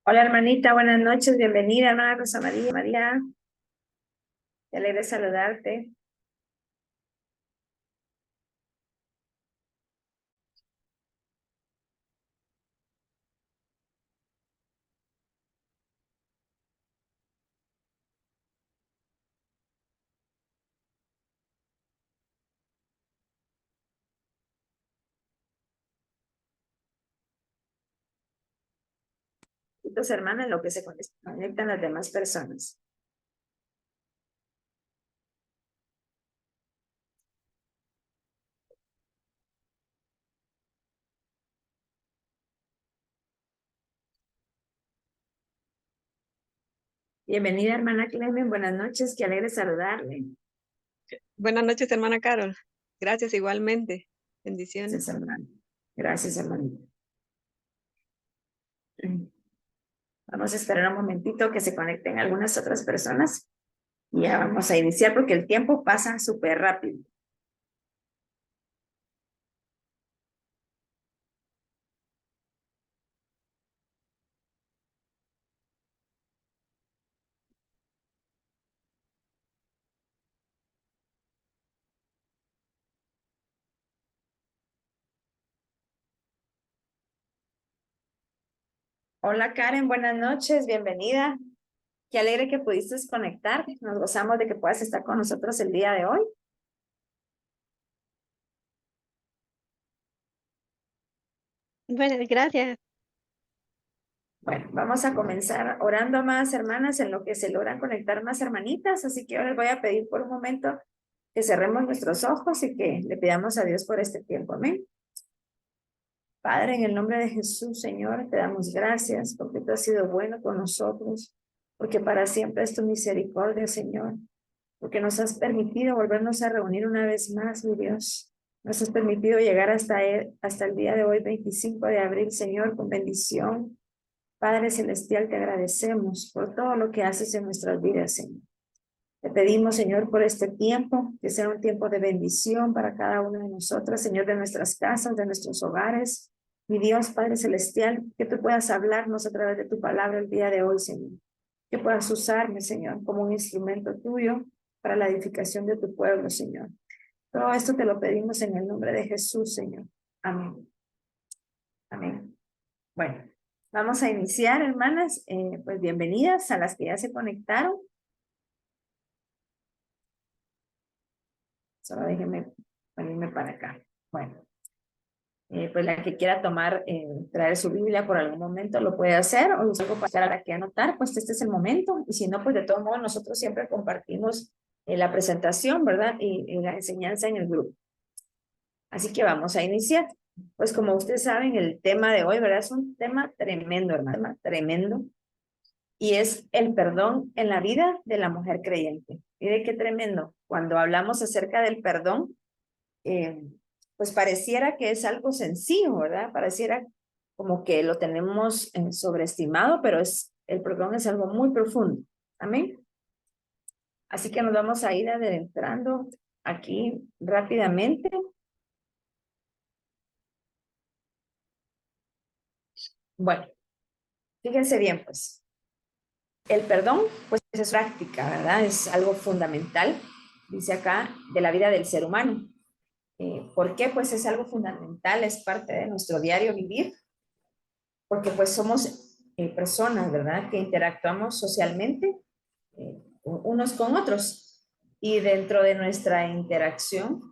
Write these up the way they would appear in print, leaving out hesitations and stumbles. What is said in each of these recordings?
Hola hermanita, buenas noches, bienvenida hermana Rosa María. María, qué alegre saludarte. Y tus hermanas en lo que se conectan las demás personas. Bienvenida hermana Clemen, buenas noches, qué alegre saludarle. Buenas noches, hermana Carol. Gracias igualmente. Gracias Bendiciones. hermana. Gracias hermanita. Vamos a esperar un momentito que se conecten algunas otras personas. Y ya vamos a iniciar porque el tiempo pasa súper rápido. Hola Karen, buenas noches, bienvenida. Qué alegre que pudiste conectar. Nos gozamos de que puedas estar con nosotros el día de hoy. Bueno, gracias. Bueno, vamos a comenzar orando más, hermanas, en lo que se logran conectar más hermanitas. Así que yo les voy a pedir por un momento que cerremos nuestros ojos y que le pidamos a Dios por este tiempo. Amén. Padre, en el nombre de Jesús, Señor, te damos gracias porque tú has sido bueno con nosotros, porque para siempre es tu misericordia, Señor, porque nos has permitido volvernos a reunir una vez más, mi Dios. Nos has permitido llegar hasta el día de hoy, 25 de abril, Señor, con bendición. Padre Celestial, te agradecemos por todo lo que haces en nuestras vidas, Señor. Te pedimos, Señor, por este tiempo, que sea un tiempo de bendición para cada una de nosotras, Señor, de nuestras casas, de nuestros hogares. Mi Dios, Padre Celestial, que tú puedas hablarnos a través de tu palabra el día de hoy, Señor. Que puedas usarme, Señor, como un instrumento tuyo para la edificación de tu pueblo, Señor. Todo esto te lo pedimos en el nombre de Jesús, Señor. Amén. Amén. Bueno, vamos a iniciar, hermanas. Pues bienvenidas a las que ya se conectaron. Solo déjenme venirme para acá. Bueno, pues la que quiera traer su Biblia por algún momento lo puede hacer, o es algo para que anotar, pues este es el momento. Y si no, pues de todo modo nosotros siempre compartimos la presentación, ¿verdad? Y la enseñanza en el grupo. Así que vamos a iniciar. Pues como ustedes saben, el tema de hoy, ¿verdad? Es un tema tremendo, hermano, tremendo. Y es el perdón en la vida de la mujer creyente. Mire qué tremendo. Cuando hablamos acerca del perdón, eh, pues pareciera que es algo sencillo, ¿verdad? Pareciera como que lo tenemos sobreestimado, pero el perdón es algo muy profundo. Amén. Así que nos vamos a ir adentrando aquí rápidamente. Bueno, fíjense bien, pues. El perdón, pues es práctica, ¿verdad? Es algo fundamental, dice acá, de la vida del ser humano. ¿Por qué? Pues es algo fundamental, es parte de nuestro diario vivir, porque pues somos personas, ¿verdad? Que interactuamos socialmente unos con otros. Y dentro de nuestra interacción,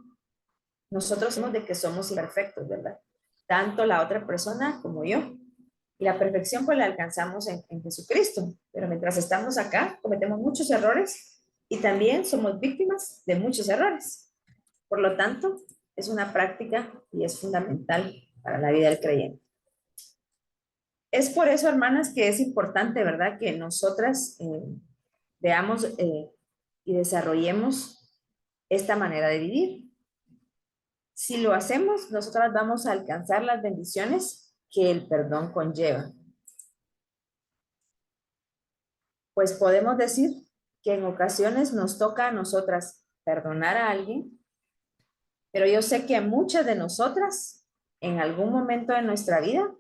nosotros somos de que somos imperfectos, ¿verdad? Tanto la otra persona como yo. Y la perfección pues la alcanzamos en Jesucristo. Pero mientras estamos acá, cometemos muchos errores y también somos víctimas de muchos errores. Por lo tanto, es una práctica y es fundamental para la vida del creyente. Es por eso, hermanas, que es importante, ¿verdad? Que nosotras veamos y desarrollemos esta manera de vivir. Si lo hacemos, nosotras vamos a alcanzar las bendiciones que el perdón conlleva. Pues podemos decir que en ocasiones nos toca a nosotras perdonar a alguien, pero yo sé que a muchas de nosotras, en algún momento de nuestra vida,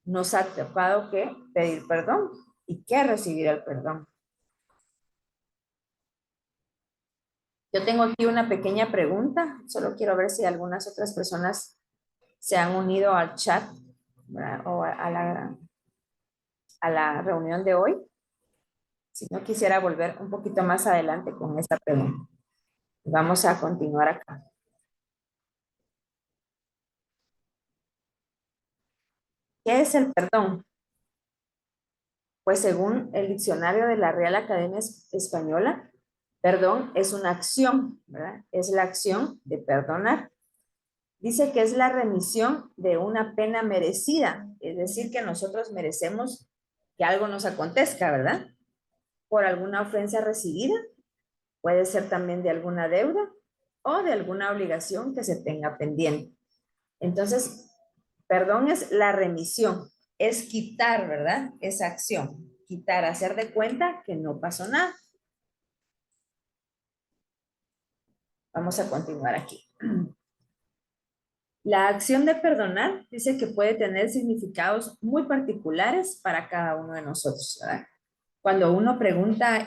nos ha tocado que pedir perdón y qué recibir el perdón. Yo tengo aquí una pequeña pregunta, solo quiero ver si algunas otras personas se han unido al chat, ¿verdad? O a la reunión de hoy. Si no, quisiera volver un poquito más adelante con esta pregunta. Vamos a continuar acá. ¿Qué es el perdón? Pues según el diccionario de la Real Academia Española, perdón es una acción, ¿verdad? Es la acción de perdonar. Dice que es la remisión de una pena merecida, es decir, que nosotros merecemos que algo nos acontezca, ¿verdad? Por alguna ofensa recibida, puede ser también de alguna deuda o de alguna obligación que se tenga pendiente. Entonces, perdón es la remisión, es quitar, ¿verdad? Esa acción, quitar, hacer de cuenta que no pasó nada. Vamos a continuar aquí. La acción de perdonar dice que puede tener significados muy particulares para cada uno de nosotros, ¿verdad? Cuando uno pregunta,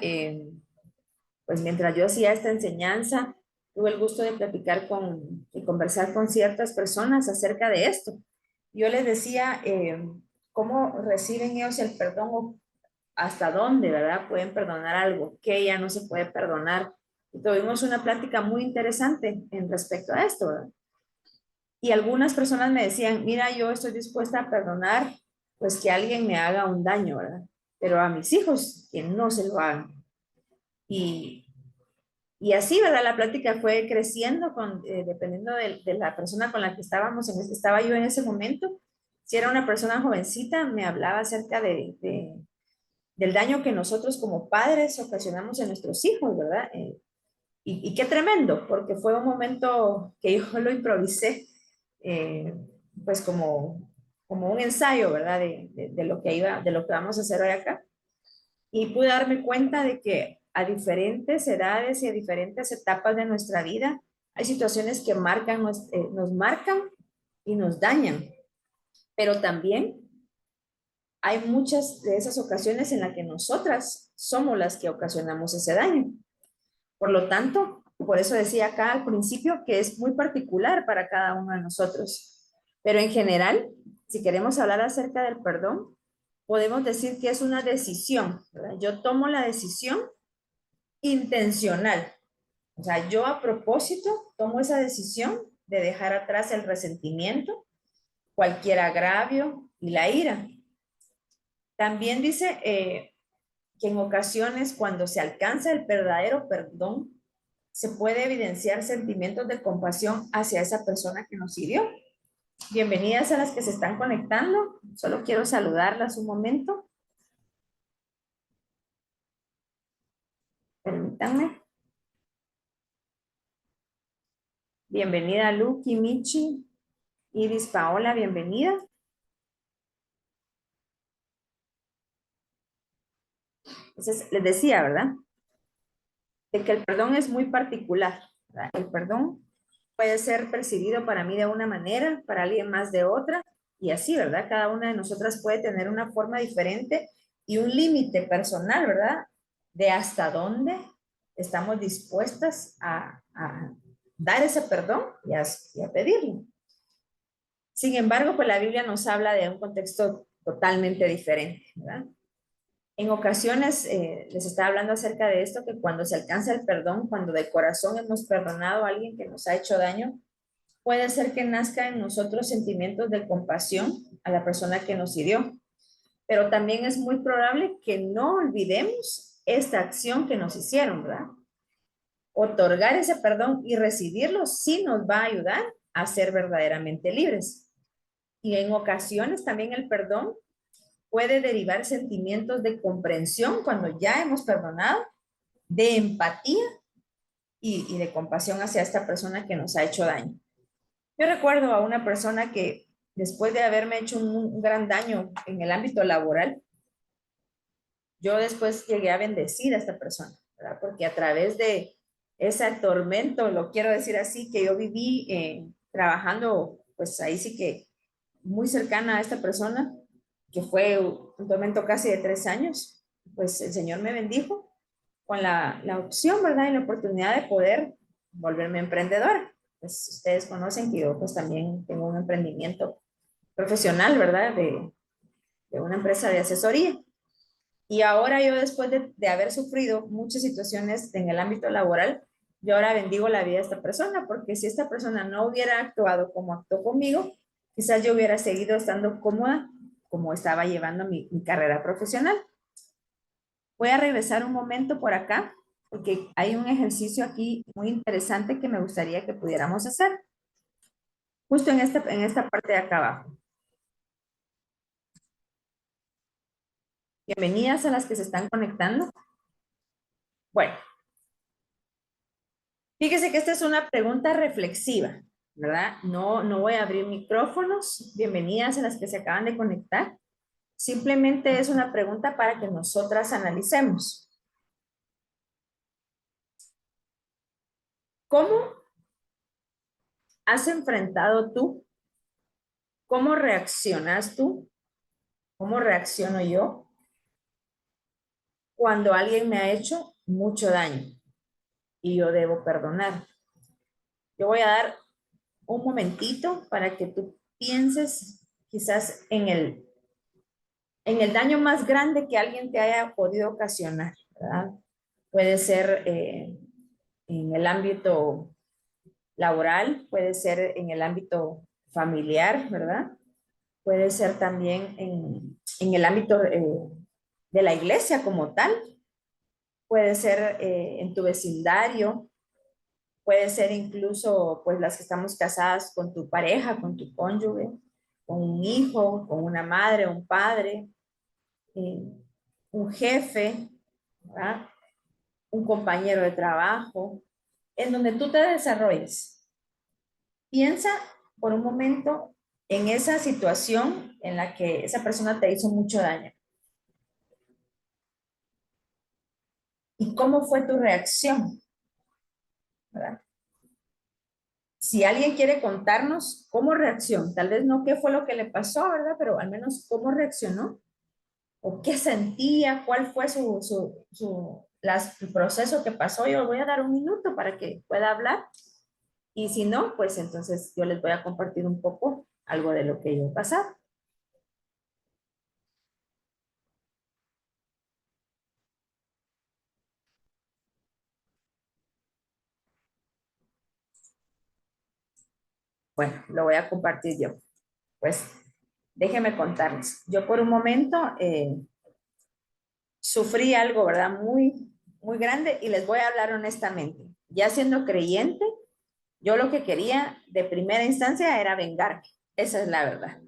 pues mientras yo hacía esta enseñanza, tuve el gusto de platicar y conversar con ciertas personas acerca de esto. Yo les decía cómo reciben ellos el perdón o hasta dónde, ¿verdad? Pueden perdonar algo, que ya no se puede perdonar. Y tuvimos una plática muy interesante en respecto a esto, ¿verdad? Y algunas personas me decían, mira, yo estoy dispuesta a perdonar, pues que alguien me haga un daño, ¿verdad? Pero a mis hijos, que no se lo hagan. Y, y así, ¿verdad? La plática fue creciendo dependiendo de la persona con la que estaba yo en ese momento. Si era una persona jovencita, me hablaba acerca del daño que nosotros como padres ocasionamos en nuestros hijos, ¿verdad? Y qué tremendo, porque fue un momento que yo lo improvisé, eh, pues como un ensayo, ¿verdad? De lo que vamos a hacer hoy acá. Y pude darme cuenta de que a diferentes edades y a diferentes etapas de nuestra vida, hay situaciones que nos marcan y nos dañan, pero también hay muchas de esas ocasiones en las que nosotras somos las que ocasionamos ese daño. Por lo tanto, por eso decía acá al principio que es muy particular para cada uno de nosotros. Pero en general, si queremos hablar acerca del perdón, podemos decir que es una decisión, ¿verdad? Yo tomo la decisión intencional. O sea, yo a propósito tomo esa decisión de dejar atrás el resentimiento, cualquier agravio y la ira. También dice que en ocasiones cuando se alcanza el verdadero perdón, se puede evidenciar sentimientos de compasión hacia esa persona que nos hirió. Bienvenidas a las que se están conectando. Solo quiero saludarlas un momento. Permítanme. Bienvenida Lucky, Michi, Iris, Paola, bienvenida. Entonces, les decía, ¿verdad? De que el perdón es muy particular, ¿verdad? El perdón puede ser percibido para mí de una manera, para alguien más de otra, y así, ¿verdad? Cada una de nosotras puede tener una forma diferente y un límite personal, ¿verdad? De hasta dónde estamos dispuestas a dar ese perdón y a pedirlo. Sin embargo, pues la Biblia nos habla de un contexto totalmente diferente, ¿verdad? En ocasiones les estaba hablando acerca de esto, que cuando se alcanza el perdón, cuando de corazón hemos perdonado a alguien que nos ha hecho daño, puede ser que nazca en nosotros sentimientos de compasión a la persona que nos hirió, pero también es muy probable que no olvidemos esta acción que nos hicieron, ¿verdad? Otorgar ese perdón y recibirlo sí nos va a ayudar a ser verdaderamente libres. Y en ocasiones también el perdón puede derivar sentimientos de comprensión cuando ya hemos perdonado, de empatía y de compasión hacia esta persona que nos ha hecho daño. Yo recuerdo a una persona que después de haberme hecho un gran daño en el ámbito laboral, yo después llegué a bendecir a esta persona, ¿verdad? Porque a través de ese tormento, lo quiero decir así, que yo viví trabajando, pues ahí sí que muy cercana a esta persona, que fue un tormento casi de 3 años, pues el Señor me bendijo con la opción, ¿verdad? Y la oportunidad de poder volverme emprendedora. Pues ustedes conocen que yo pues también tengo un emprendimiento profesional, ¿verdad? De una empresa de asesoría. Y ahora yo después de haber sufrido muchas situaciones en el ámbito laboral, yo ahora bendigo la vida de esta persona, porque si esta persona no hubiera actuado como actuó conmigo, quizás yo hubiera seguido estando cómoda como estaba llevando mi carrera profesional. Voy a regresar un momento por acá, porque hay un ejercicio aquí muy interesante que me gustaría que pudiéramos hacer, justo en esta parte de acá abajo. Bienvenidas a las que se están conectando. Bueno, fíjese que esta es una pregunta reflexiva, ¿verdad? No voy a abrir micrófonos. Bienvenidas a las que se acaban de conectar. Simplemente es una pregunta para que nosotras analicemos. ¿Cómo has enfrentado tú? ¿Cómo reaccionas tú? ¿Cómo reacciono yo cuando alguien me ha hecho mucho daño y yo debo perdonar? Yo voy a dar un momentito para que tú pienses quizás en el daño más grande que alguien te haya podido ocasionar, ¿verdad? Puede ser en el ámbito laboral, puede ser en el ámbito familiar, ¿verdad? Puede ser también en el ámbito de la iglesia como tal, puede ser en tu vecindario, puede ser incluso pues las que estamos casadas con tu pareja, con tu cónyuge, con un hijo, con una madre, un padre, eh, un jefe, ¿verdad? Un compañero de trabajo, en donde tú te desarrolles. Piensa por un momento en esa situación en la que esa persona te hizo mucho daño. ¿Y cómo fue tu reacción? ¿Verdad? Si alguien quiere contarnos cómo reaccionó, tal vez no qué fue lo que le pasó, ¿verdad? Pero al menos cómo reaccionó o qué sentía, cuál fue el proceso que pasó. Yo voy a dar un minuto para que pueda hablar. Y si no, pues entonces yo les voy a compartir un poco algo de lo que yo he pasado. Bueno, lo voy a compartir yo. Pues déjenme contarles. Yo por un momento sufrí algo, ¿verdad? Muy, muy grande y les voy a hablar honestamente. Ya siendo creyente, yo lo que quería de primera instancia era vengarme. Esa es la verdad.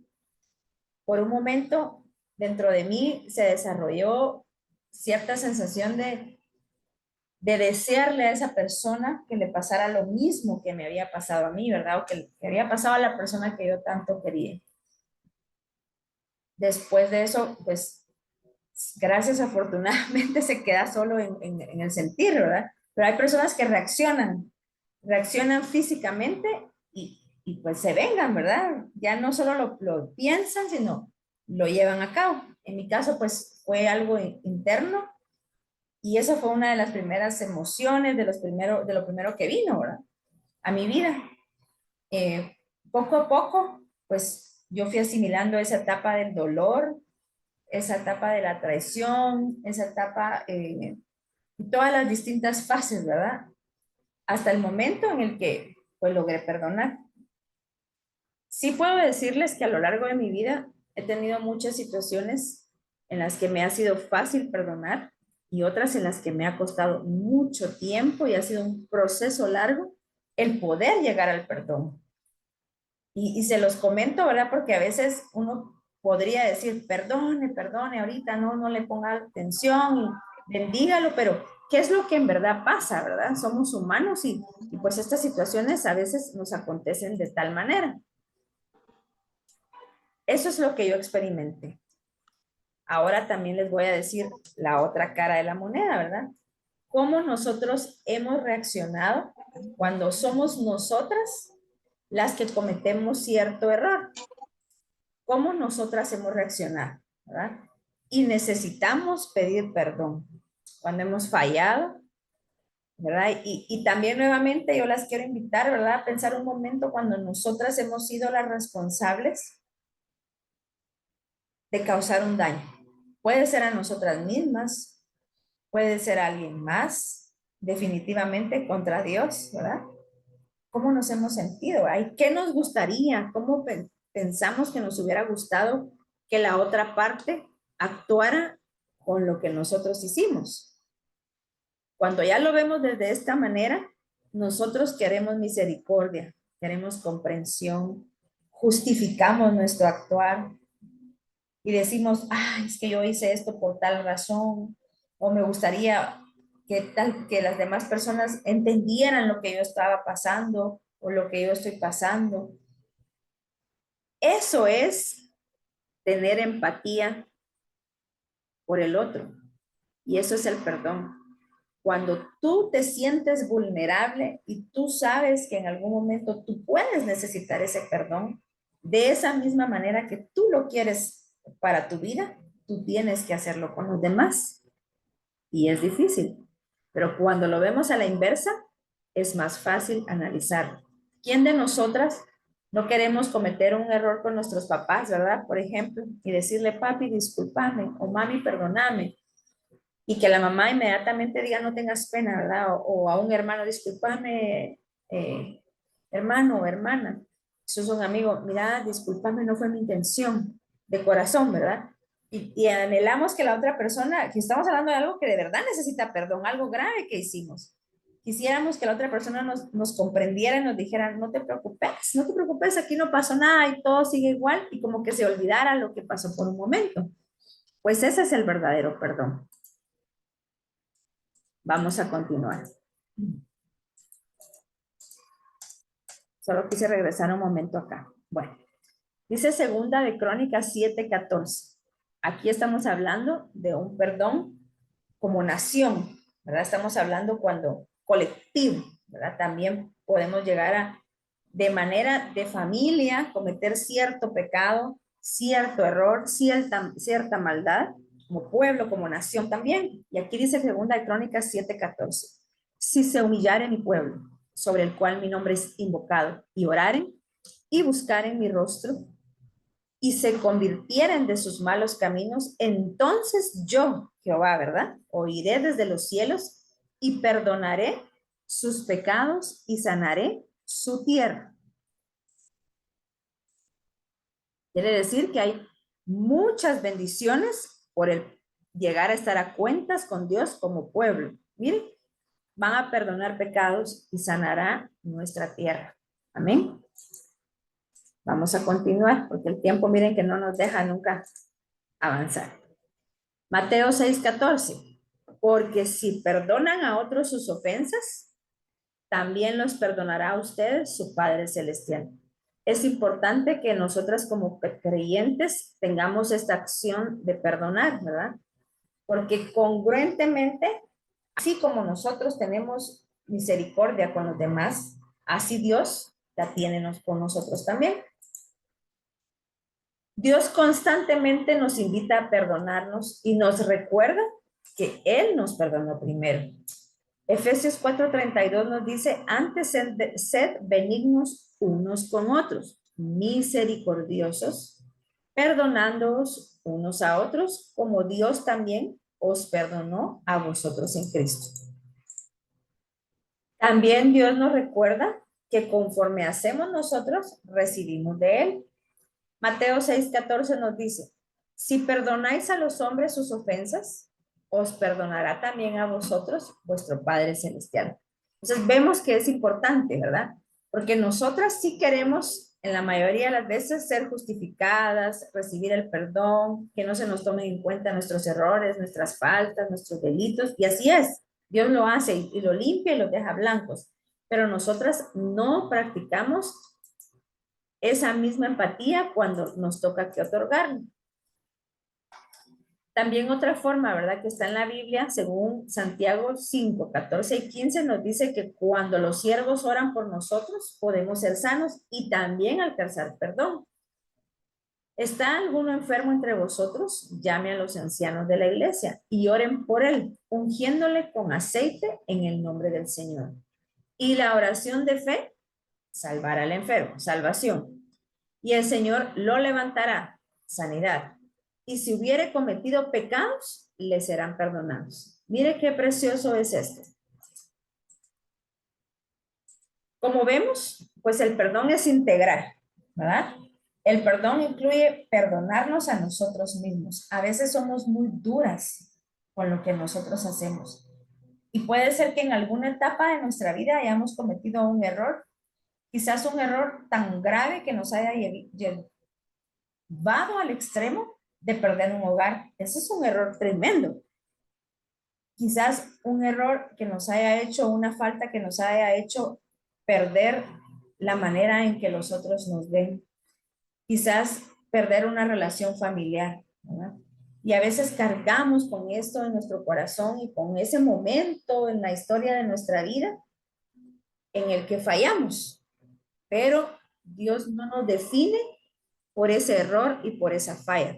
Por un momento, dentro de mí se desarrolló cierta sensación de desearle a esa persona que le pasara lo mismo que me había pasado a mí, ¿verdad? O que había pasado a la persona que yo tanto quería. Después de eso, pues, gracias afortunadamente se queda solo en el sentir, ¿verdad? Pero hay personas que reaccionan físicamente y pues se vengan, ¿verdad? Ya no solo lo piensan, sino lo llevan a cabo. En mi caso, pues fue algo interno y eso fue una de las primeras emociones, de lo primero que vino, ¿verdad? A mi vida. Poco a poco, pues yo fui asimilando esa etapa del dolor, esa etapa de la traición, esa etapa, todas las distintas fases, ¿verdad? Hasta el momento en el que pues logré perdonar. Sí puedo decirles que a lo largo de mi vida he tenido muchas situaciones en las que me ha sido fácil perdonar y otras en las que me ha costado mucho tiempo y ha sido un proceso largo el poder llegar al perdón. Y se los comento, ¿verdad? Porque a veces uno podría decir, perdone, perdone, ahorita no le ponga atención y bendígalo, pero ¿qué es lo que en verdad pasa, verdad? Somos humanos y pues estas situaciones a veces nos acontecen de tal manera. Eso es lo que yo experimenté. Ahora también les voy a decir la otra cara de la moneda, ¿verdad? Cómo nosotros hemos reaccionado cuando somos nosotras las que cometemos cierto error. ¿Cómo nosotras hemos reaccionado? ¿verdad? Y necesitamos pedir perdón cuando hemos fallado, ¿verdad? Y también nuevamente yo las quiero invitar, ¿verdad? A pensar un momento cuando nosotras hemos sido las responsables de causar un daño. Puede ser a nosotras mismas, puede ser a alguien más, definitivamente contra Dios, ¿verdad? ¿Cómo nos hemos sentido? Ay, ¿qué nos gustaría? ¿Cómo pensamos que nos hubiera gustado que la otra parte actuara con lo que nosotros hicimos? Cuando ya lo vemos desde esta manera, nosotros queremos misericordia, queremos comprensión, justificamos nuestro actuar y decimos, ay, es que yo hice esto por tal razón, o me gustaría que las demás personas entendieran lo que yo estaba pasando o lo que yo estoy pasando. Eso es tener empatía por el otro y eso es el perdón. Cuando tú te sientes vulnerable y tú sabes que en algún momento tú puedes necesitar ese perdón, de esa misma manera que tú lo quieres para tu vida, tú tienes que hacerlo con los demás. Y es difícil, pero cuando lo vemos a la inversa, es más fácil analizar. ¿Quién de nosotras no queremos cometer un error con nuestros papás, verdad? Por ejemplo, y decirle, papi, discúlpame, o mami, perdóname, y que la mamá inmediatamente diga, no tengas pena, ¿verdad? O a un hermano, discúlpame, hermano o hermana, eso es un amigo, mira, discúlpame, no fue mi intención, de corazón, ¿verdad? Y anhelamos que la otra persona, que estamos hablando de algo que de verdad necesita perdón, algo grave que hicimos. Quisiéramos que la otra persona nos comprendiera y nos dijera, no te preocupes, no te preocupes, aquí no pasó nada y todo sigue igual, y como que se olvidara lo que pasó por un momento. Pues ese es el verdadero perdón. Vamos a continuar. Solo quise regresar un momento acá. Bueno, dice segunda de Crónicas 7:14. Aquí estamos hablando de un perdón como nación, ¿verdad? Estamos hablando cuando colectivo, ¿verdad? También podemos llegar a, de manera de familia, cometer cierto pecado, cierto error, cierta maldad, como pueblo, como nación también. Y aquí dice segunda de Crónicas 7:14. Si se humillare mi pueblo, sobre el cual mi nombre es invocado, y oraren y buscaren mi rostro, y se convirtieren de sus malos caminos, entonces yo, Jehová, ¿verdad? Oiré desde los cielos y perdonaré sus pecados y sanaré su tierra. Quiere decir que hay muchas bendiciones por el llegar a estar a cuentas con Dios como pueblo. Miren, van a perdonar pecados y sanará nuestra tierra. Amén. Vamos a continuar porque el tiempo, miren que no nos deja nunca avanzar. Mateo 6:14. Porque si perdonan a otros sus ofensas, también los perdonará a ustedes su Padre Celestial. Es importante que nosotras como creyentes tengamos esta acción de perdonar, ¿verdad? Porque congruentemente, así como nosotros tenemos misericordia con los demás, así Dios la tiene con nosotros también. Dios constantemente nos invita a perdonarnos y nos recuerda que Él nos perdonó primero. Efesios 4:32 nos dice, antes sed benignos unos con otros, misericordiosos, perdonándoos unos a otros, como Dios también os perdonó a vosotros en Cristo. También Dios nos recuerda que conforme hacemos nosotros, recibimos de Él. Mateo 6:14 nos dice, si perdonáis a los hombres sus ofensas, os perdonará también a vosotros vuestro Padre Celestial. Entonces vemos que es importante, ¿verdad? Porque nosotras sí queremos, en la mayoría de las veces, ser justificadas, recibir el perdón, que no se nos tomen en cuenta nuestros errores, nuestras faltas, nuestros delitos, y así es. Dios lo hace y lo limpia y los deja blancos. Pero nosotras no practicamos esa misma empatía cuando nos toca que otorgarla. También otra forma, ¿verdad? Que está en la Biblia, según Santiago 5:14 y 15, nos dice que cuando los siervos oran por nosotros, podemos ser sanos y también alcanzar perdón. ¿Está alguno enfermo entre vosotros? Llame a los ancianos de la iglesia y oren por él, ungiéndole con aceite en el nombre del Señor. Y la oración de fe salvará al enfermo, salvación. Y el Señor lo levantará, sanidad. Y si hubiere cometido pecados, le serán perdonados. Mire qué precioso es esto. Como vemos, pues el perdón es integral, ¿verdad? El perdón incluye perdonarnos a nosotros mismos. A veces somos muy duras con lo que nosotros hacemos. Y puede ser que en alguna etapa de nuestra vida hayamos cometido un error, quizás un error tan grave que nos haya llevado al extremo de perder un hogar. Ese es un error tremendo. Quizás un error que nos haya hecho, una falta que nos haya hecho perder la manera en que los otros nos ven. Quizás perder una relación familiar, ¿verdad? Y a veces cargamos con esto en nuestro corazón y con ese momento en la historia de nuestra vida en el que fallamos. Pero Dios no nos define por ese error y por esa falla.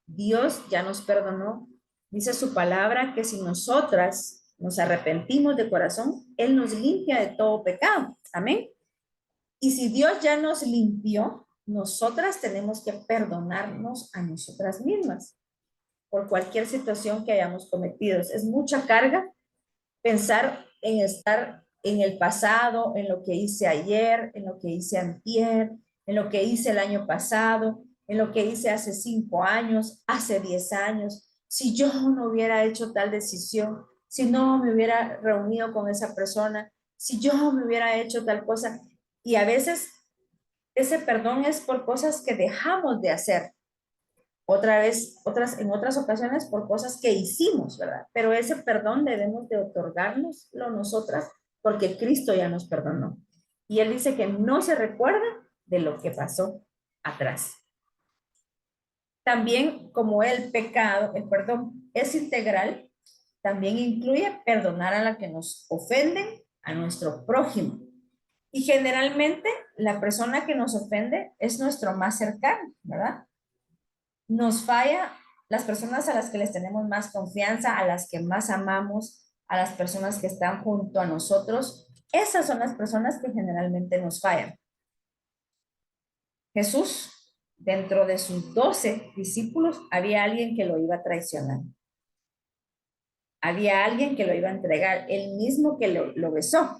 Dios ya nos perdonó. Dice su palabra que si nosotras nos arrepentimos de corazón, Él nos limpia de todo pecado. Amén. Y si Dios ya nos limpió, nosotras tenemos que perdonarnos a nosotras mismas por cualquier situación que hayamos cometido. Es mucha carga pensar en estar en el pasado, en lo que hice ayer, en lo que hice antier, en lo que hice el año pasado, en lo que hice hace 5 años, hace 10 años. Si yo no hubiera hecho tal decisión, si no me hubiera reunido con esa persona, si yo me hubiera hecho tal cosa. Y a veces ese perdón es por cosas que dejamos de hacer. En otras ocasiones por cosas que hicimos, ¿verdad? Pero ese perdón debemos de otorgárnoslo nosotras porque Cristo ya nos perdonó. Y Él dice que no se recuerda de lo que pasó atrás. También como el pecado, el perdón es integral, también incluye perdonar a la que nos ofenden, a nuestro prójimo. Y generalmente la persona que nos ofende es nuestro más cercano, ¿verdad? Nos falla las personas a las que les tenemos más confianza, a las que más amamos, a las personas que están junto a nosotros. Esas son las personas que generalmente nos fallan. Jesús, dentro de sus 12 discípulos, había alguien que lo iba a traicionar. Había alguien que lo iba a entregar, el mismo que lo besó.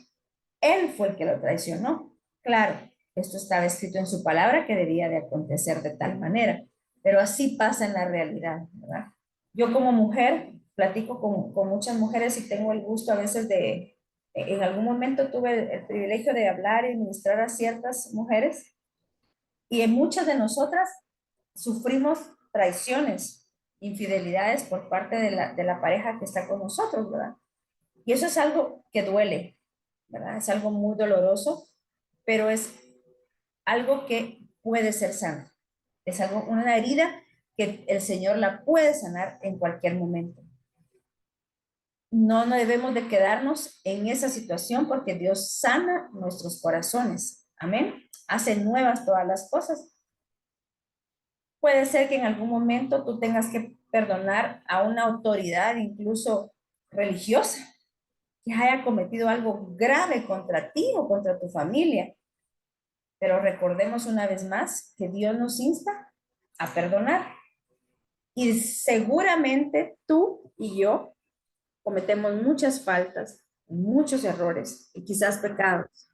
Él fue el que lo traicionó. Claro, esto estaba escrito en su palabra que debía de acontecer de tal manera, pero así pasa en la realidad, ¿verdad? Yo como mujer platico con muchas mujeres y tengo el gusto a veces en algún momento tuve el privilegio de hablar y ministrar a ciertas mujeres y en muchas de nosotras sufrimos traiciones, infidelidades por parte de la pareja que está con nosotros, ¿verdad? Y eso es algo que duele, ¿verdad? Es algo muy doloroso, pero es algo que puede ser sano. Es algo, una herida que el Señor la puede sanar en cualquier momento. No debemos de quedarnos en esa situación porque Dios sana nuestros corazones. Amén. Hace nuevas todas las cosas. Puede ser que en algún momento tú tengas que perdonar a una autoridad, incluso religiosa, que haya cometido algo grave contra ti o contra tu familia. Pero recordemos una vez más que Dios nos insta a perdonar. Y seguramente tú y yo cometemos muchas faltas, muchos errores y quizás pecados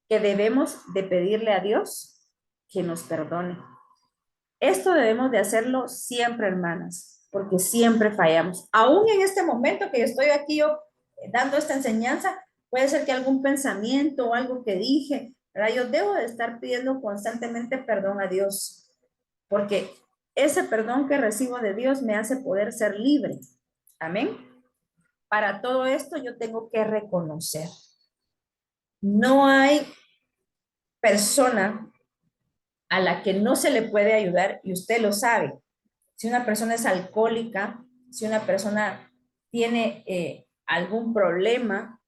que debemos de pedirle a Dios que nos perdone. Esto debemos de hacerlo siempre, hermanas, porque siempre fallamos. Aún en este momento que yo estoy aquí yo dando esta enseñanza, puede ser que algún pensamiento o algo que dije, ¿verdad? Yo debo de estar pidiendo constantemente perdón a Dios, porque ese perdón que recibo de Dios me hace poder ser libre. Amén. Para todo esto yo tengo que reconocer. No hay persona a la que no se le puede ayudar y usted lo sabe. Si una persona es alcohólica, si una persona tiene algún problema,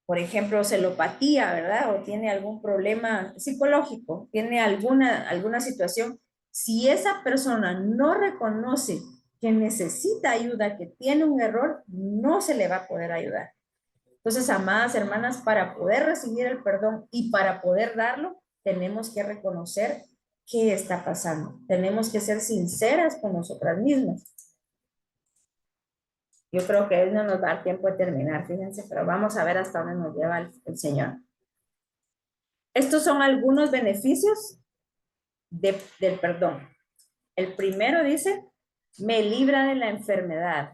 por ejemplo, celopatía, ¿verdad? O tiene algún problema psicológico, tiene alguna situación, Si esa persona no reconoce que necesita ayuda, que tiene un error, no se le va a poder ayudar. Entonces, amadas hermanas, para poder recibir el perdón y para poder darlo, tenemos que reconocer qué está pasando. Tenemos que ser sinceras con nosotras mismas. Yo creo que no nos va a dar tiempo de terminar, fíjense, pero vamos a ver hasta dónde nos lleva el Señor. Estos son algunos beneficios del perdón. El primero dice, me libra de la enfermedad.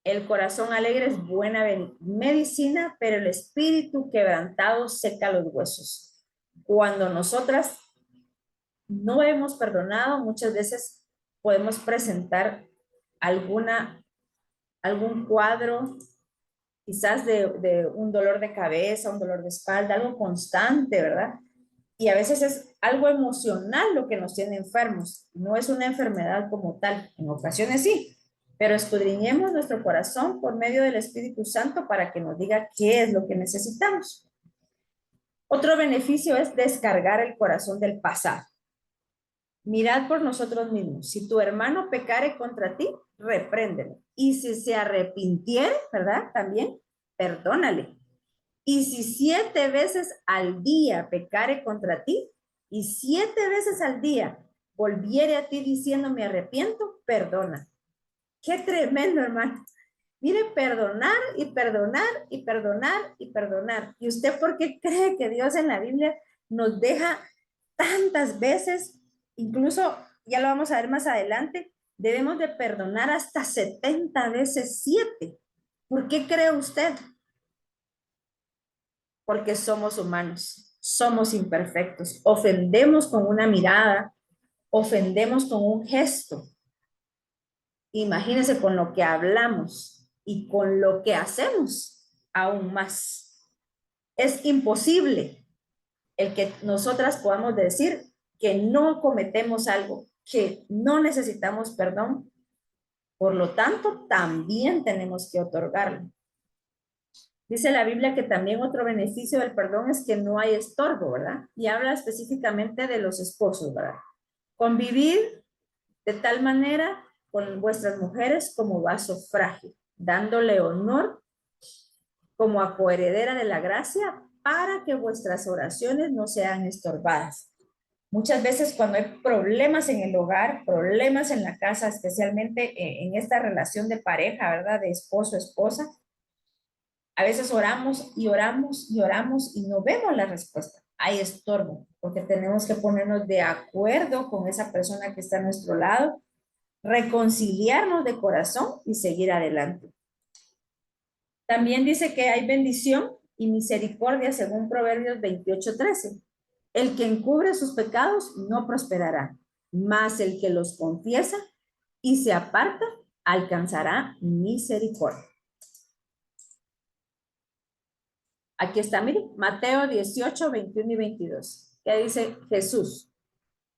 El corazón alegre es buena medicina, pero el espíritu quebrantado seca los huesos. Cuando nosotras no hemos perdonado, muchas veces podemos presentar algún cuadro, quizás de un dolor de cabeza, un dolor de espalda, algo constante, ¿verdad? Y a veces es algo emocional lo que nos tiene enfermos, no es una enfermedad como tal, en ocasiones sí, pero escudriñemos nuestro corazón por medio del Espíritu Santo para que nos diga qué es lo que necesitamos. Otro beneficio es descargar el corazón del pasado. Mirad por nosotros mismos. Si tu hermano pecare contra ti, repréndelo. Y si se arrepintiere, ¿verdad? También, perdónale. Y si 7 veces al día pecare contra ti, y 7 veces al día volviere a ti diciendo me arrepiento, perdona. Qué tremendo, hermano. Mire, perdonar y perdonar y perdonar y perdonar. ¿Y usted por qué cree que Dios en la Biblia nos deja tantas veces? Incluso, ya lo vamos a ver más adelante, debemos de perdonar hasta 70 veces 7. ¿Por qué cree usted? Porque somos humanos, somos imperfectos, ofendemos con una mirada, ofendemos con un gesto. Imagínense con lo que hablamos y con lo que hacemos, aún más. Es imposible el que nosotras podamos decir que no cometemos algo, que no necesitamos perdón. Por lo tanto, también tenemos que otorgarlo. Dice la Biblia que también otro beneficio del perdón es que no hay estorbo, ¿verdad? Y habla específicamente de los esposos, ¿verdad? Convivir de tal manera con vuestras mujeres como vaso frágil, dándole honor como a coheredera de la gracia para que vuestras oraciones no sean estorbadas. Muchas veces cuando hay problemas en el hogar, problemas en la casa, especialmente en esta relación de pareja, ¿verdad? De esposo-esposa, a veces oramos y oramos y oramos y no vemos la respuesta. Hay estorbo, porque tenemos que ponernos de acuerdo con esa persona que está a nuestro lado, reconciliarnos de corazón y seguir adelante. También dice que hay bendición y misericordia según Proverbios 28:13. El que encubre sus pecados no prosperará, mas el que los confiesa y se aparta alcanzará misericordia. Aquí está, mire, Mateo 18, 21 y 22. ¿Qué dice Jesús?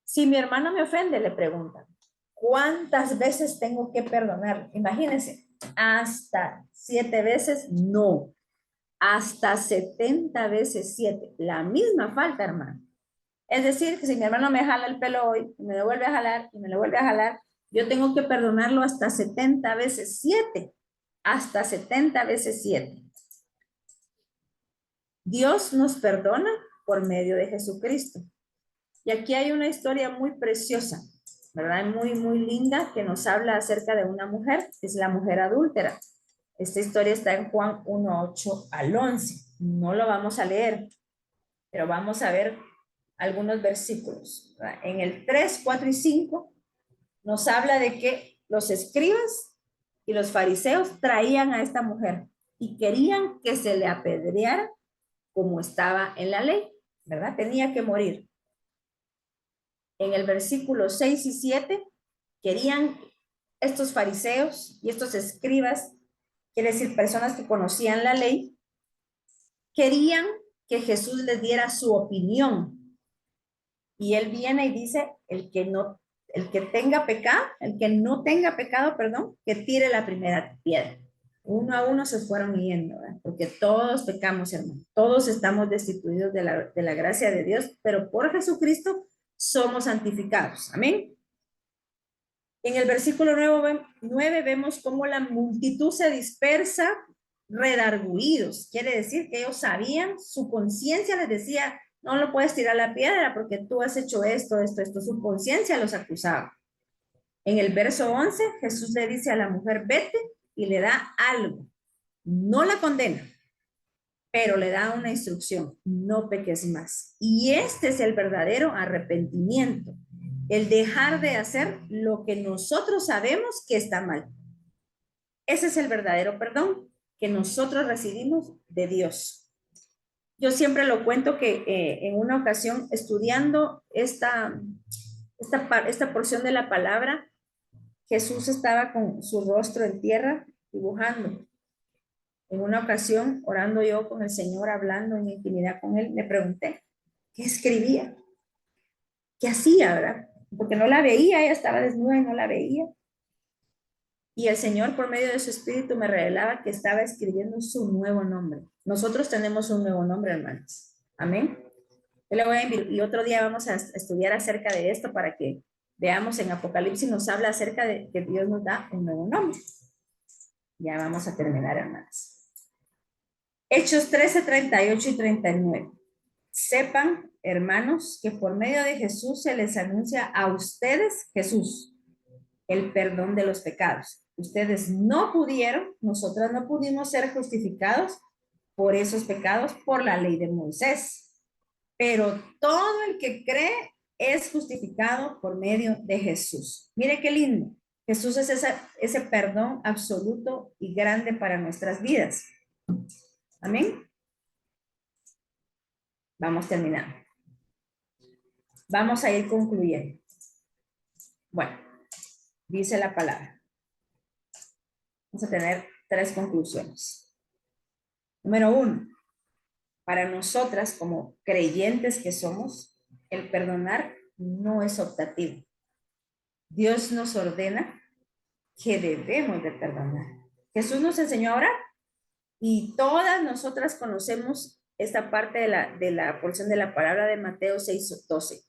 Si mi hermano me ofende, le pregunta, ¿cuántas veces tengo que perdonar? Imagínense, hasta 7 veces, no. Hasta 70 veces 7. La misma falta, hermano. Es decir, que si mi hermano me jala el pelo hoy, y me lo vuelve a jalar, y me lo vuelve a jalar, yo tengo que perdonarlo hasta 70 veces 7. Hasta 70 veces 7. Dios nos perdona por medio de Jesucristo. Y aquí hay una historia muy preciosa, ¿verdad? Muy, muy linda que nos habla acerca de una mujer, es la mujer adúltera. Esta historia está en Juan 1:8 al 11. No lo vamos a leer, pero vamos a ver algunos versículos, ¿verdad? En el 3, 4 y 5 nos habla de que los escribas y los fariseos traían a esta mujer y querían que se le apedreara como estaba en la ley, ¿verdad? Tenía que morir. En el versículo 6 y 7, querían estos fariseos y estos escribas, quiere decir personas que conocían la ley, querían que Jesús les diera su opinión. Y él viene y dice, el que tenga pecado, el que no tenga pecado, perdón, que tire la primera piedra. Uno a uno se fueron yendo, ¿verdad? Porque todos pecamos, hermano. Todos estamos destituidos de la gracia de Dios, pero por Jesucristo somos santificados. Amén. En el versículo 9 vemos cómo la multitud se dispersa redarguidos. Quiere decir que ellos sabían, su conciencia les decía, no lo puedes tirar la piedra porque tú has hecho esto. Su conciencia los acusaba. En el verso 11, Jesús le dice a la mujer, vete, y le da algo. No la condena, pero le da una instrucción, no peques más. Y este es el verdadero arrepentimiento, el dejar de hacer lo que nosotros sabemos que está mal. Ese es el verdadero perdón que nosotros recibimos de Dios. Yo siempre lo cuento que en una ocasión estudiando esta porción de la palabra, Jesús estaba con su rostro en tierra dibujando. En una ocasión, orando yo con el Señor, hablando en intimidad con Él, le pregunté, ¿qué escribía? ¿Qué hacía, verdad? Porque no la veía, ella estaba desnuda y no la veía. Y el Señor, por medio de su Espíritu, me revelaba que estaba escribiendo su nuevo nombre. Nosotros tenemos un nuevo nombre, hermanos. Amén. Yo le voy a invitar, y otro día vamos a estudiar acerca de esto para que veamos en Apocalipsis, nos habla acerca de que Dios nos da un nuevo nombre. Ya vamos a terminar, hermanas. Hechos 13, 38 y 39. Sepan, hermanos, que por medio de Jesús se les anuncia a ustedes, Jesús, el perdón de los pecados. Ustedes no pudieron, nosotras no pudimos ser justificados por esos pecados por la ley de Moisés. Pero todo el que cree es justificado por medio de Jesús. Mire qué lindo. Jesús es ese perdón absoluto y grande para nuestras vidas. Amén. Vamos terminando. Vamos a ir concluyendo. Bueno, dice la palabra. Vamos a tener 3 conclusiones. Número 1, para nosotras como creyentes que somos, el perdonar no es optativo. Dios nos ordena que debemos de perdonar. Jesús nos enseñó a orar y todas nosotras conocemos esta parte de la porción de la palabra de Mateo 6:12.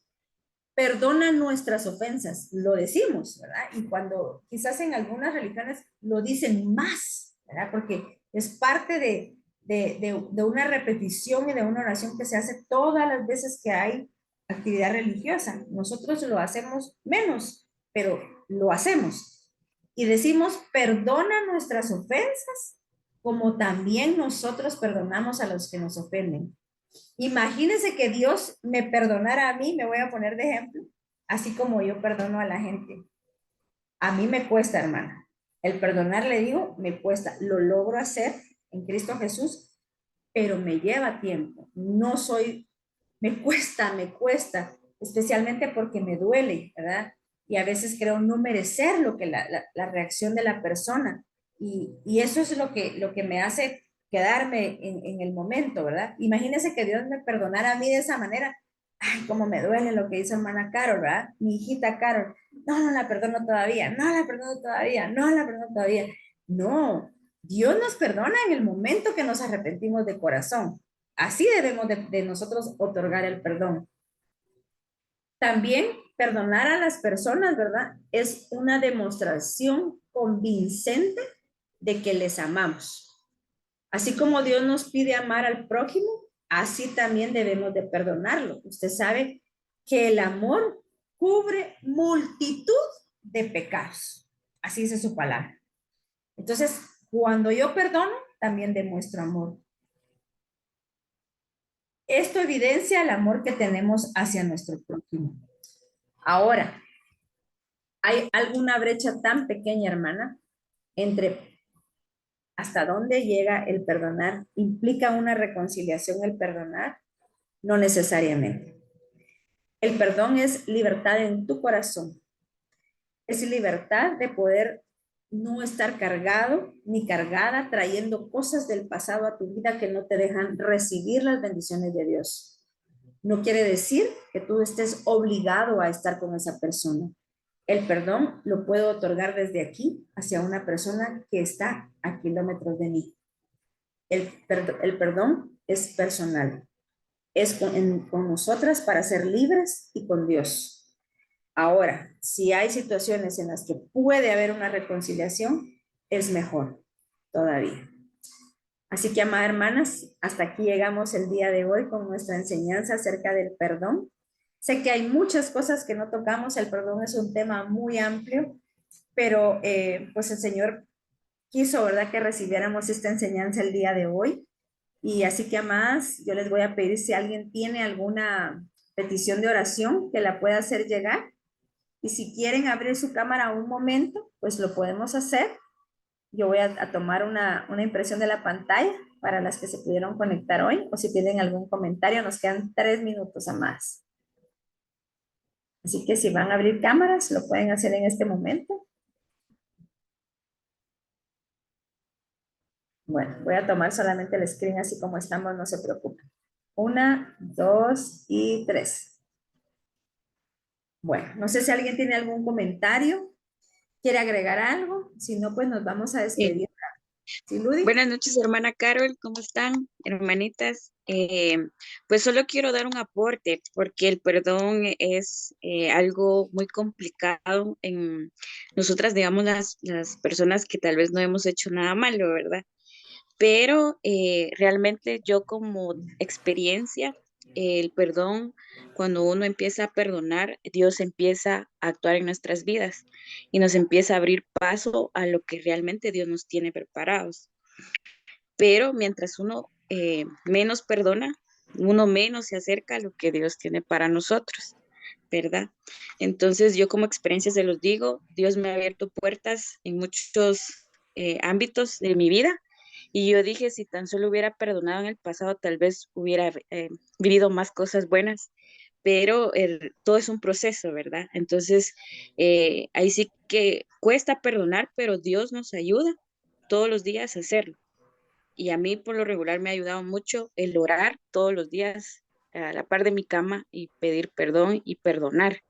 Perdona nuestras ofensas, lo decimos, ¿verdad? Y cuando quizás en algunas religiones lo dicen más, ¿verdad? Porque es parte de una repetición y de una oración que se hace todas las veces que hay actividad religiosa. Nosotros lo hacemos menos, pero lo hacemos. Y decimos, perdona nuestras ofensas, como también nosotros perdonamos a los que nos ofenden. Imagínense que Dios me perdonara a mí, me voy a poner de ejemplo, así como yo perdono a la gente. A mí me cuesta, hermana. El perdonar, le digo, me cuesta. Lo logro hacer en Cristo Jesús, pero me lleva tiempo. No soy, me cuesta, especialmente porque me duele, ¿verdad? Y a veces creo no merecer lo que la reacción de la persona. Y eso es lo que me hace quedarme en el momento, ¿verdad? Imagínense que Dios me perdonara a mí de esa manera. Ay, cómo me duele lo que dice hermana Carol, ¿verdad? Mi hijita Carol. No la perdono todavía, no la perdono todavía, no la perdono todavía. No, Dios nos perdona en el momento que nos arrepentimos de corazón. Así debemos de nosotros otorgar el perdón. También perdonar a las personas, ¿verdad? Es una demostración convincente de que les amamos. Así como Dios nos pide amar al prójimo, así también debemos de perdonarlo. Usted sabe que el amor cubre multitud de pecados. Así dice su palabra. Entonces, cuando yo perdono, también demuestro amor. Esto evidencia el amor que tenemos hacia nuestro prójimo. Ahora, ¿hay alguna brecha tan pequeña, hermana, entre hasta dónde llega el perdonar? ¿Implica una reconciliación el perdonar? No necesariamente. El perdón es libertad en tu corazón. Es libertad de poder no estar cargado ni cargada trayendo cosas del pasado a tu vida que no te dejan recibir las bendiciones de Dios. No quiere decir que tú estés obligado a estar con esa persona. El perdón lo puedo otorgar desde aquí hacia una persona que está a kilómetros de mí. El perdón es personal. es con nosotras para ser libres y con Dios. Ahora, si hay situaciones en las que puede haber una reconciliación, es mejor todavía. Así que, amadas hermanas, hasta aquí llegamos el día de hoy con nuestra enseñanza acerca del perdón. Sé que hay muchas cosas que no tocamos, el perdón es un tema muy amplio, pero pues el Señor quiso, ¿verdad?, que recibiéramos esta enseñanza el día de hoy. Y así que, amadas, yo les voy a pedir si alguien tiene alguna petición de oración que la pueda hacer llegar. Y si quieren abrir su cámara un momento, pues lo podemos hacer. Yo voy a tomar una impresión de la pantalla para las que se pudieron conectar hoy, o si tienen algún comentario, nos quedan 3 minutos a más. Así que si van a abrir cámaras, lo pueden hacer en este momento. Bueno, voy a tomar solamente el screen así como estamos, no se preocupen. 1, 2 y 3. Bueno, no sé si alguien tiene algún comentario, quiere agregar algo, si no, pues nos vamos a despedir. ¿Sí, Ludi? Buenas noches, hermana Carol, ¿cómo están, hermanitas? Pues solo quiero dar un aporte porque el perdón es algo muy complicado en nosotras, digamos, las personas que tal vez no hemos hecho nada malo, ¿verdad? Pero realmente yo como experiencia, el perdón, cuando uno empieza a perdonar, Dios empieza a actuar en nuestras vidas y nos empieza a abrir paso a lo que realmente Dios nos tiene preparados. Pero mientras uno menos perdona, uno menos se acerca a lo que Dios tiene para nosotros, ¿verdad? Entonces yo como experiencia se los digo, Dios me ha abierto puertas en muchos ámbitos de mi vida y yo dije, si tan solo hubiera perdonado en el pasado, tal vez hubiera vivido más cosas buenas, pero todo es un proceso, ¿verdad? Entonces, ahí sí que cuesta perdonar, pero Dios nos ayuda todos los días a hacerlo. Y a mí por lo regular me ha ayudado mucho el orar todos los días a la par de mi cama y pedir perdón y perdonar.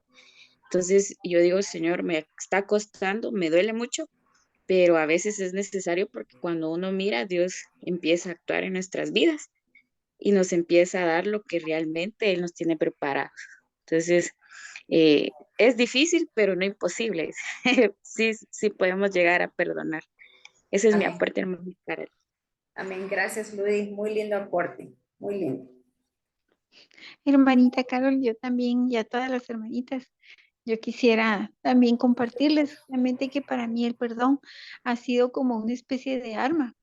Entonces yo digo, Señor, me está costando, me duele mucho, pero a veces es necesario porque cuando uno mira, Dios empieza a actuar en nuestras vidas y nos empieza a dar lo que realmente Él nos tiene preparados. Entonces, es difícil, pero no imposible. Sí, sí podemos llegar a perdonar. Ese es mi Amén. aporte, hermano Carol. Amén. Gracias, Ludi. Muy lindo aporte. Muy lindo. Hermanita Carol, yo también y a todas las hermanitas, yo quisiera también compartirles realmente que para mí el perdón ha sido como una especie de arma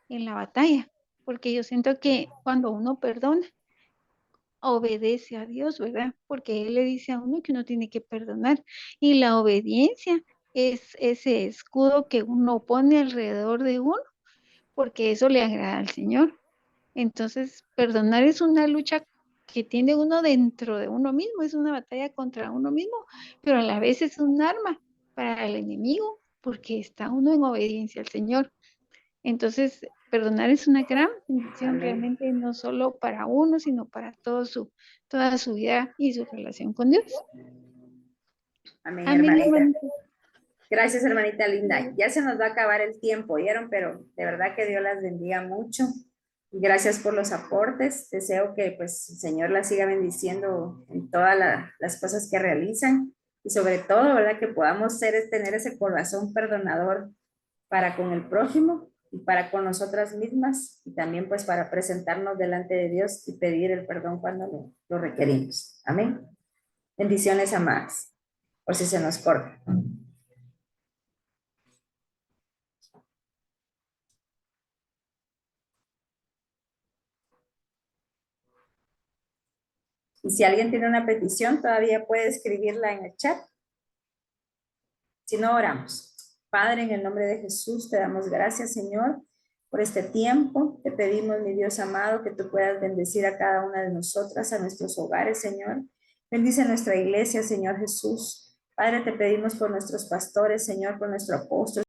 en la batalla, porque yo siento que cuando uno perdona, obedece a Dios, ¿verdad? Porque Él le dice a uno que uno tiene que perdonar y la obediencia es ese escudo que uno pone alrededor de uno, porque eso le agrada al Señor. Entonces, perdonar es una lucha que tiene uno dentro de uno mismo, es una batalla contra uno mismo, pero a la vez es un arma para el enemigo, porque está uno en obediencia al Señor. Entonces, perdonar es una gran bendición Amén. realmente, no solo para uno, sino para toda su vida y su relación con Dios. Amén, Amén, hermanita. hermanita. Gracias, hermanita linda. Ya se nos va a acabar el tiempo, ¿oyeron? Pero de verdad que Dios las bendiga mucho. Y gracias por los aportes. Deseo que pues el Señor las siga bendiciendo en todas las cosas que realizan. Y sobre todo, ¿verdad? Que podamos tener ese corazón perdonador para con el prójimo y para con nosotras mismas. Y también pues para presentarnos delante de Dios y pedir el perdón cuando lo requerimos. Amén. Bendiciones, amadas. Por si se nos corta. Y si alguien tiene una petición, todavía puede escribirla en el chat. Si no, oramos. Padre, en el nombre de Jesús, te damos gracias, Señor, por este tiempo. Te pedimos, mi Dios amado, que tú puedas bendecir a cada una de nosotras, a nuestros hogares, Señor. Bendice nuestra iglesia, Señor Jesús. Padre, te pedimos por nuestros pastores, Señor, por nuestro apóstol.